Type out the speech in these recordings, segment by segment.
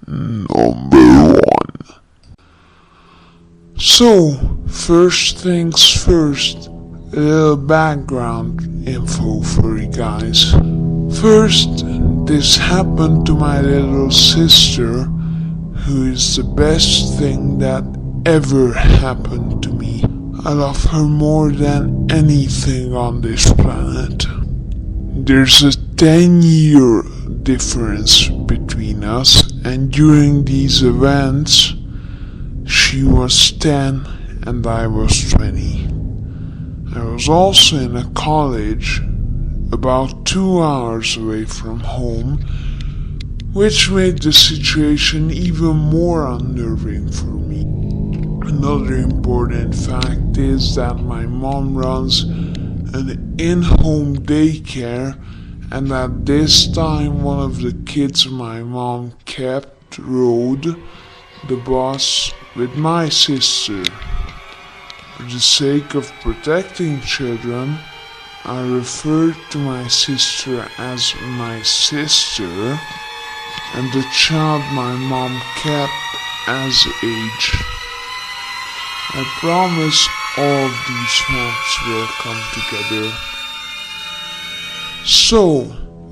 Number 1. So, first things first, a little background info for you guys. First, this happened to my little sister, who is the best thing that ever happened to me. I love her more than anything on this planet. There's a 10-year difference between us, and during these events, she was 10 and I was 20. I was also in a college about 2 hours away from home, which made the situation even more unnerving for me. Another important fact is that my mom runs an in-home daycare, and at this time one of the kids my mom kept rode the bus with my sister. For the sake of protecting children, I refer to my sister as my sister, and the child my mom kept as age. I promise all of these facts will come together. So,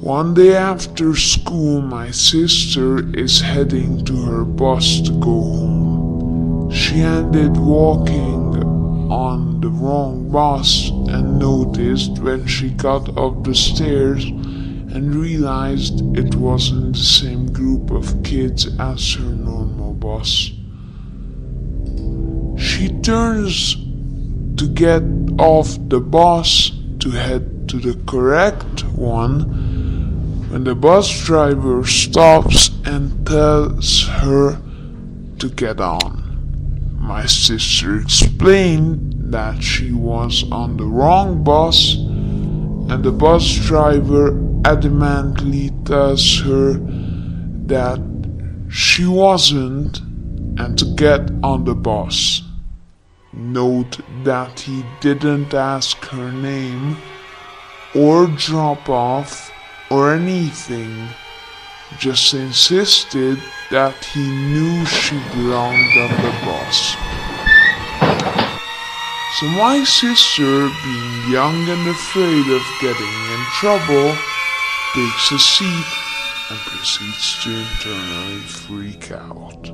one day after school, my sister is heading to her bus to go home. She ended walking on the wrong bus and noticed when she got up the stairs and realized it wasn't the same group of kids as her normal bus. She turns to get off the bus to head to the correct one when the bus driver stops and tells her to get on. My sister explained that she was on the wrong bus, and the bus driver adamantly tells her that she wasn't and to get on the bus. Note that he didn't ask her name or drop off or anything, just insisted that he knew she belonged on the bus. So my sister, being young and afraid of getting in trouble, takes a seat and proceeds to internally freak out.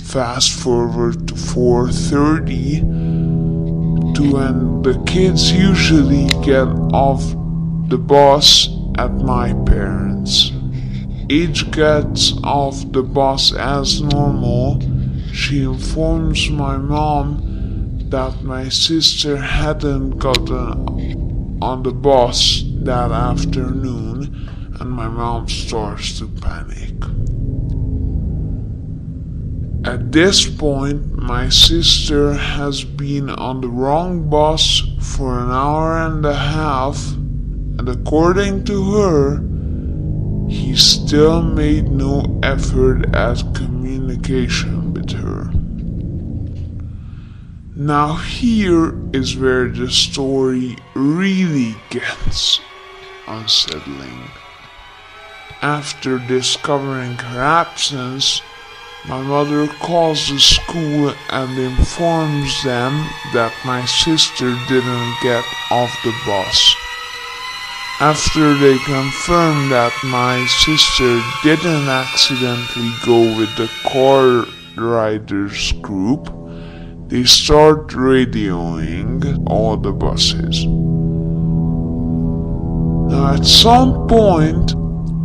Fast forward to 4:30 to when the kids usually get off the bus at my parents'. Each gets off the bus as normal. She informs my mom that my sister hadn't gotten on the bus that afternoon, and my mom starts to panic. At this point, my sister has been on the wrong bus for an hour and a half, and according to her, he still made no effort at communication with her. Now here is where the story really gets unsettling. After discovering her absence, my mother calls the school and informs them that my sister didn't get off the bus. After they confirm that my sister didn't accidentally go with the car riders group, they start radioing all the buses. Now at some point,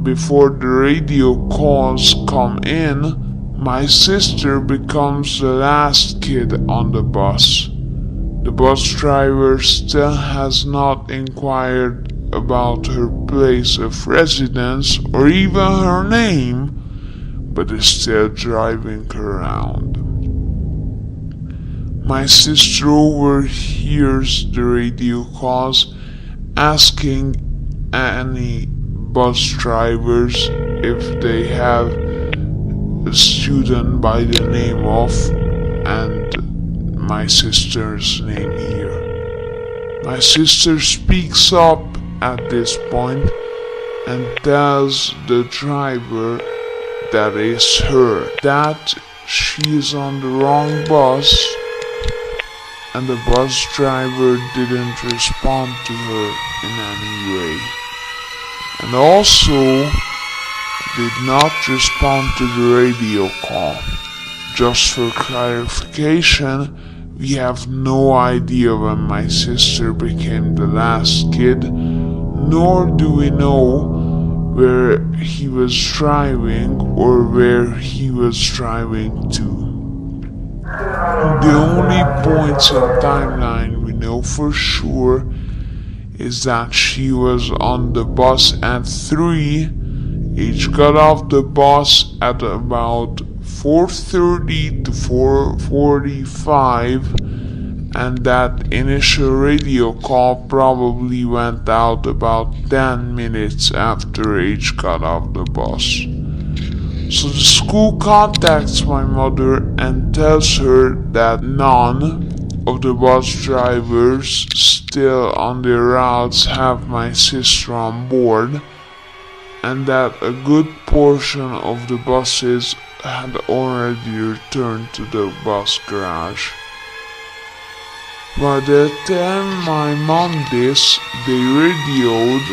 before the radio calls come in, my sister becomes the last kid on the bus. The bus driver still has not inquired about her place of residence or even her name, but is still driving her around. My sister overhears the radio calls asking any bus drivers if they have a student by the name of, and my sister's name here. My sister speaks up at this point and tells the driver that is her, that she is on the wrong bus, and the bus driver didn't respond to her in any way, and also did not respond to the radio call. Just for clarification, we have no idea when my sister became the last kid, nor do we know where he was driving or where he was driving to. The only points in timeline we know for sure is that she was on the bus at 3, H got off the bus at about 4:30 to 4:45, and that initial radio call probably went out about 10 minutes after H got off the bus. So the school contacts my mother and tells her that none of the bus drivers still on their routes have my sister on board, and that a good portion of the buses had already returned to the bus garage. By the time my mom did, they radioed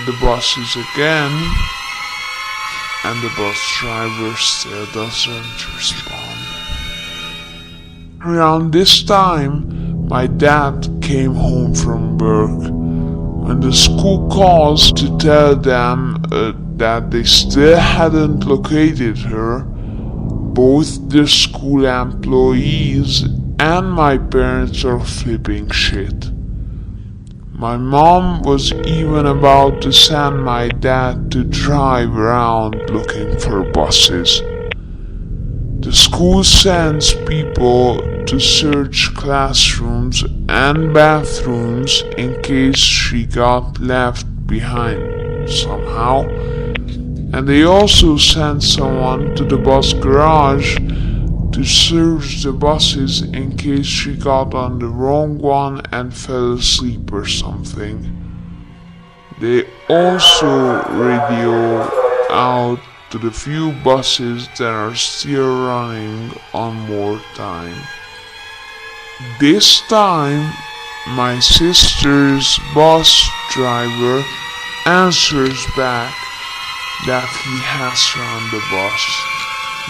the buses again, and the bus driver still doesn't respond. Around this time, my dad came home from work. When the school calls to tell them that they still hadn't located her, both the school employees and my parents are flipping shit. My mom was even about to send my dad to drive around looking for buses. The school sends people to search classrooms and bathrooms in case she got left behind somehow, and they also sent someone to the bus garage to search the buses in case she got on the wrong one and fell asleep or something. They also radio out to the few buses that are still running on more time. This time, my sister's bus driver answers back that he has her on the bus.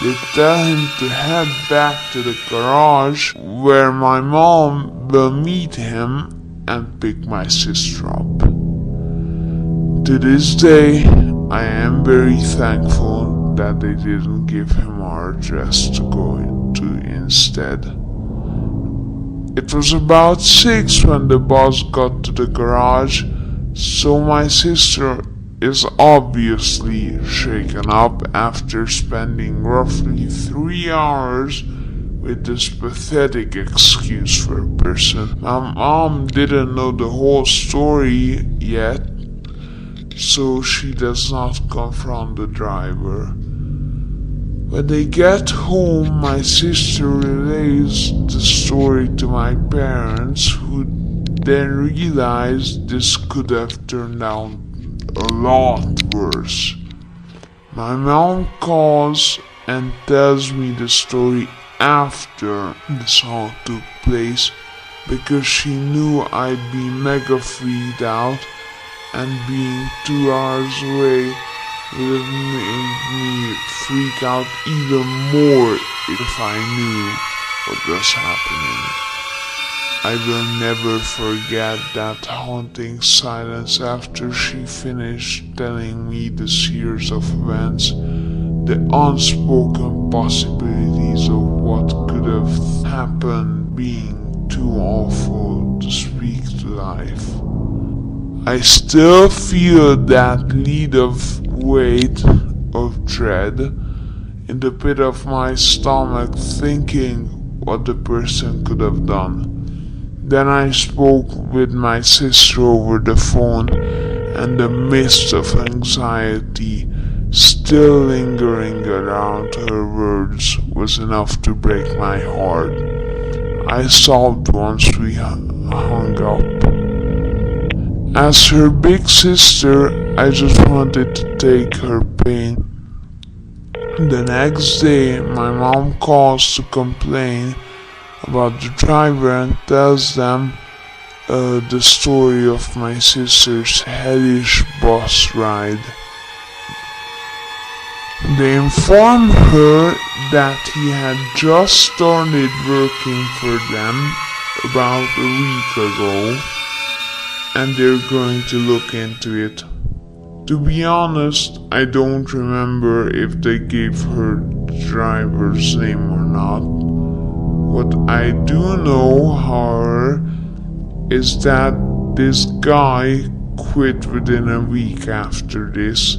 They tell him to head back to the garage where my mom will meet him and pick my sister up. To this day, I am very thankful that they didn't give him our address to go to instead. It was about 6 when the bus got to the garage, so my sister is obviously shaken up after spending roughly 3 hours with this pathetic excuse for a person. My mom didn't know the whole story yet, so she does not confront the driver. When they get home, my sister relays the story to my parents, who then realize this could have turned out a lot worse. My mom calls and tells me the story after this all took place because she knew I'd be mega freaked out, and being 2 hours away would have made me freak out even more if I knew what was happening. I will never forget that haunting silence after she finished telling me the series of events, the unspoken possibilities of what could have happened being too awful to speak to life. I still feel that lead of weight of dread in the pit of my stomach, thinking what the person could have done. Then I spoke with my sister over the phone, and the mist of anxiety still lingering around her words was enough to break my heart. I sobbed once we hung up. As her big sister, I just wanted to take her pain. The next day, my mom calls to complain about the driver and tells them the story of my sister's hellish bus ride. They inform her that he had just started working for them about a week ago, and they're going to look into it. To be honest, I don't remember if they gave her the driver's name or not. What I do know, however, is that this guy quit within a week after this.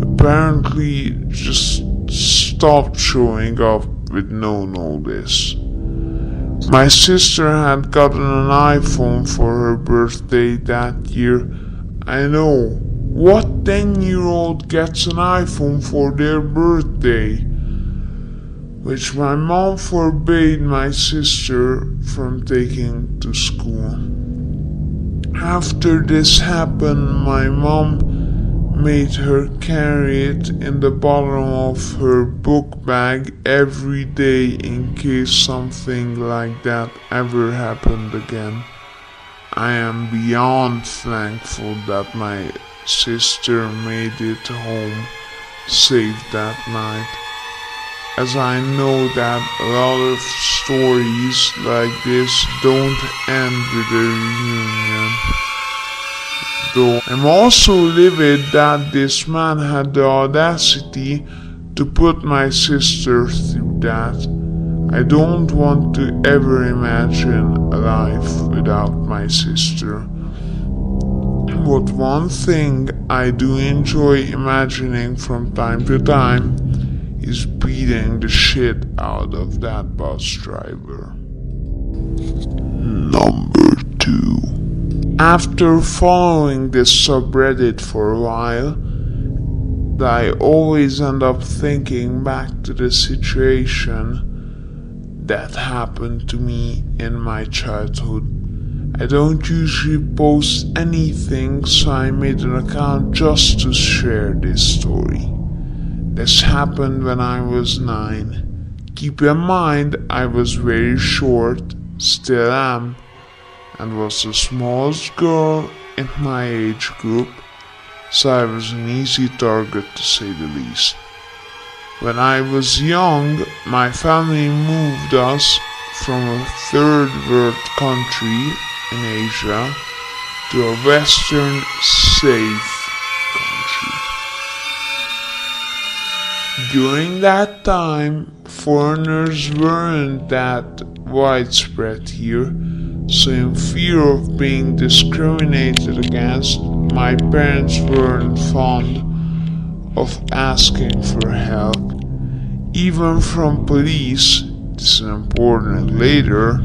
Apparently just stopped showing up with no notice. My sister had gotten an iPhone for her birthday that year. I know, what 10-year-old gets an iPhone for their birthday? Which my mom forbade my sister from taking to school. After this happened, my mom made her carry it in the bottom of her book bag every day in case something like that ever happened again. I am beyond thankful that my sister made it home safe that night, as I know that a lot of stories like this don't end with a reunion. Though I'm also livid that this man had the audacity to put my sister through that. I don't want to ever imagine a life without my sister. But one thing I do enjoy imagining from time to time is beating the shit out of that bus driver. Number 2. After following this subreddit for a while, I always end up thinking back to the situation that happened to me in my childhood. I don't usually post anything, so I made an account just to share this story. This happened when I was 9. Keep in mind, I was very short, still am, and was the smallest girl in my age group, so I was an easy target to say the least. When I was young, my family moved us from a third world country in Asia to a western safe country. During that time, foreigners weren't that widespread here, so in fear of being discriminated against, my parents weren't fond of asking for help, even from police. This is important later.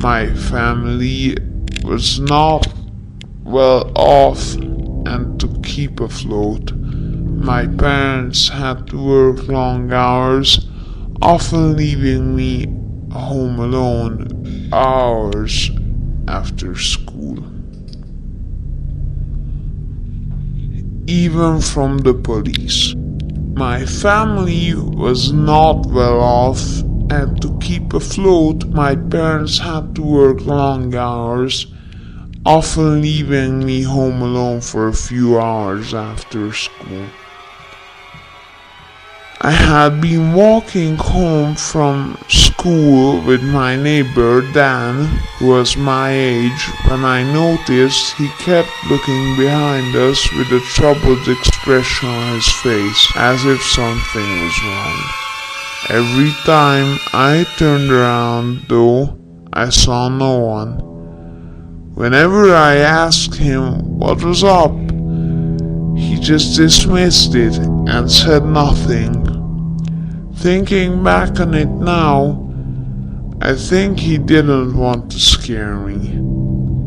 My family was not well off, and to keep afloat, my parents had to work long hours, often leaving me home alone hours after school. Even from the police. My family was not well off, and to keep afloat, my parents had to work long hours, often leaving me home alone for a few hours after school. I had been walking home from school with my neighbor Dan, who was my age, when I noticed he kept looking behind us with a troubled expression on his face, as if something was wrong. Every time I turned around, though, I saw no one. Whenever I asked him what was up, he just dismissed it and said nothing. Thinking back on it now, I think he didn't want to scare me.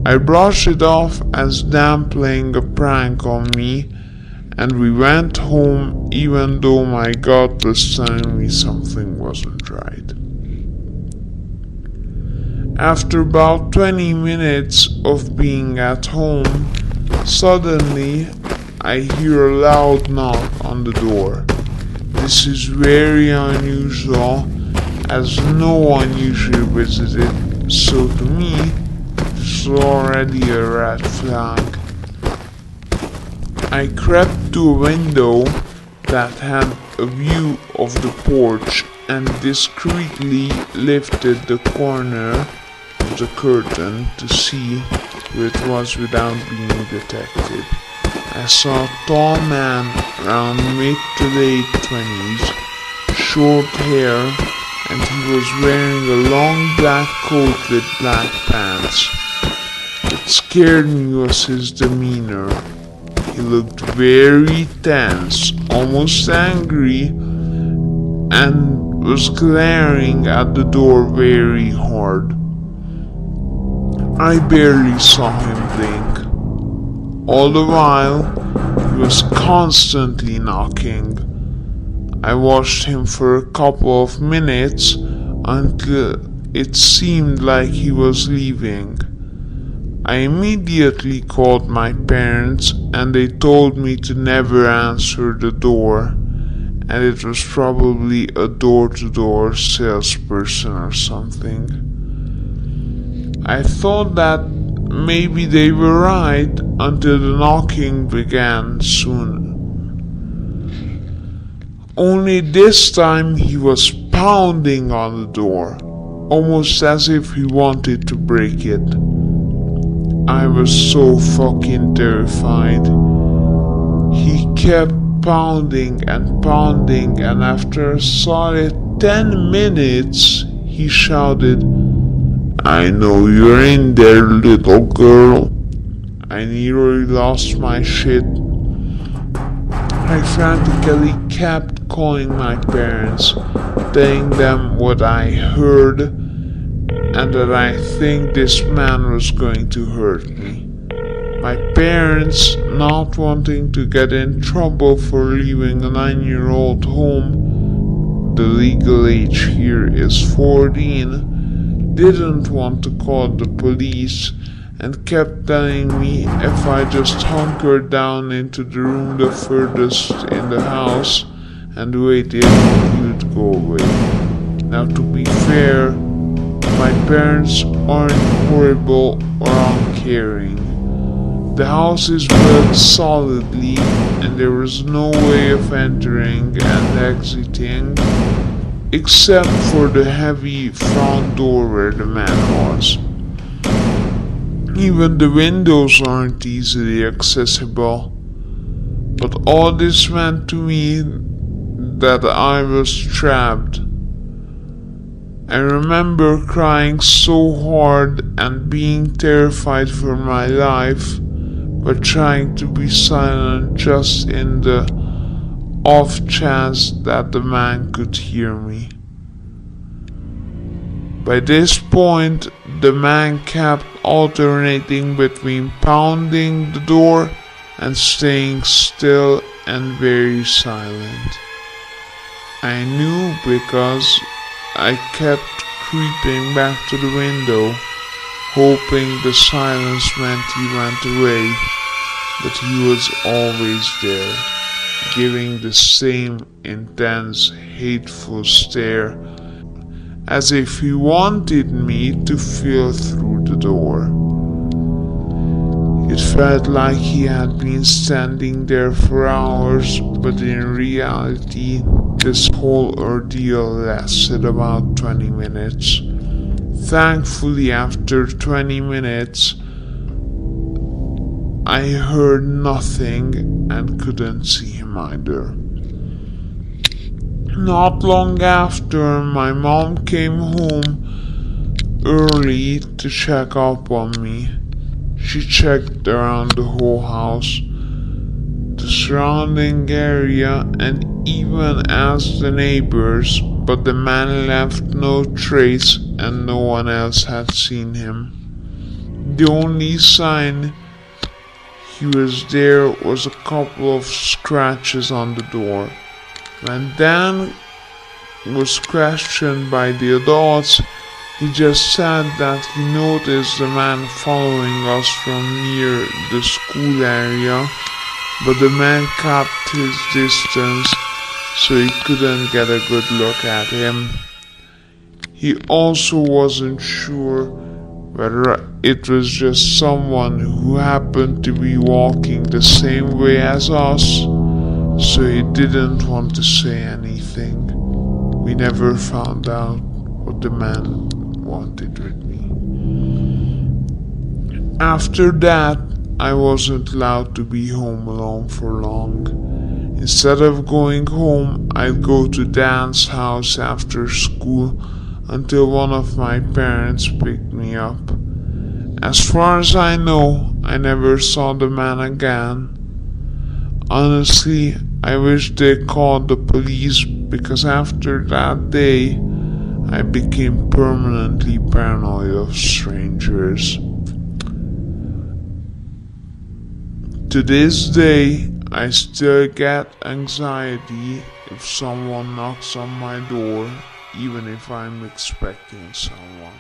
I brushed it off as them playing a prank on me, and we went home even though my gut was telling me something wasn't right. After about 20 minutes of being at home, suddenly I hear a loud knock on the door. This is very unusual, as no one usually visited, so to me, this is already a red flag. I crept to a window that had a view of the porch and discreetly lifted the corner of the curtain to see who it was without being detected. I saw a tall man around mid to late 20s, short hair, and he was wearing a long black coat with black pants. What scared me was his demeanor. He looked very tense, almost angry, and was glaring at the door very hard. I barely saw him blink. All the while, he was constantly knocking. I watched him for a couple of minutes until it seemed like he was leaving. I immediately called my parents and they told me to never answer the door, and it was probably a door-to-door salesperson or something. I thought that maybe they were right until the knocking began soon. Only this time he was pounding on the door, almost as if he wanted to break it. I was so fucking terrified. He kept pounding and pounding, and after a solid 10 minutes, he shouted, "I know you're in there, little girl." I nearly lost my shit. I frantically kept calling my parents, telling them what I heard and that I think this man was going to hurt me. My parents, not wanting to get in trouble for leaving a 9-year-old home, the legal age here is 14, didn't want to call the police and kept telling me if I just hunkered down into the room the furthest in the house and waited, he would go away. Now, to be fair, my parents aren't horrible or uncaring. The house is built solidly and there was no way of entering and exiting except for the heavy front door where the man was. Even the windows aren't easily accessible. But all this meant to me that I was trapped. I remember crying so hard and being terrified for my life, but trying to be silent just in the off chance that the man could hear me. By this point, the man kept alternating between pounding the door and staying still and very silent. I knew because I kept creeping back to the window, hoping the silence meant he went away, but he was always there, giving the same intense, hateful stare, as if he wanted me to feel through the door. It felt like he had been standing there for hours, but in reality, this whole ordeal lasted about 20 minutes. Thankfully, after 20 minutes, I heard nothing and couldn't see him either. Not long after, my mom came home early to check up on me. She checked around the whole house, the surrounding area, and even asked the neighbors, but the man left no trace and no one else had seen him. The only sign he was there was a couple of scratches on the door. When Dan was questioned by the adults, he just said that he noticed the man following us from near the school area, but the man kept his distance so he couldn't get a good look at him. He also wasn't sure whether it was just someone who happened to be walking the same way as us, so he didn't want to say anything. We never found out what the man wanted with me. After that, I wasn't allowed to be home alone for long. Instead of going home, I'd go to Dan's house after school until one of my parents picked me up. As far as I know, I never saw the man again. Honestly, I wish they called the police, because after that day, I became permanently paranoid of strangers. To this day, I still get anxiety if someone knocks on my door, even if I'm expecting someone.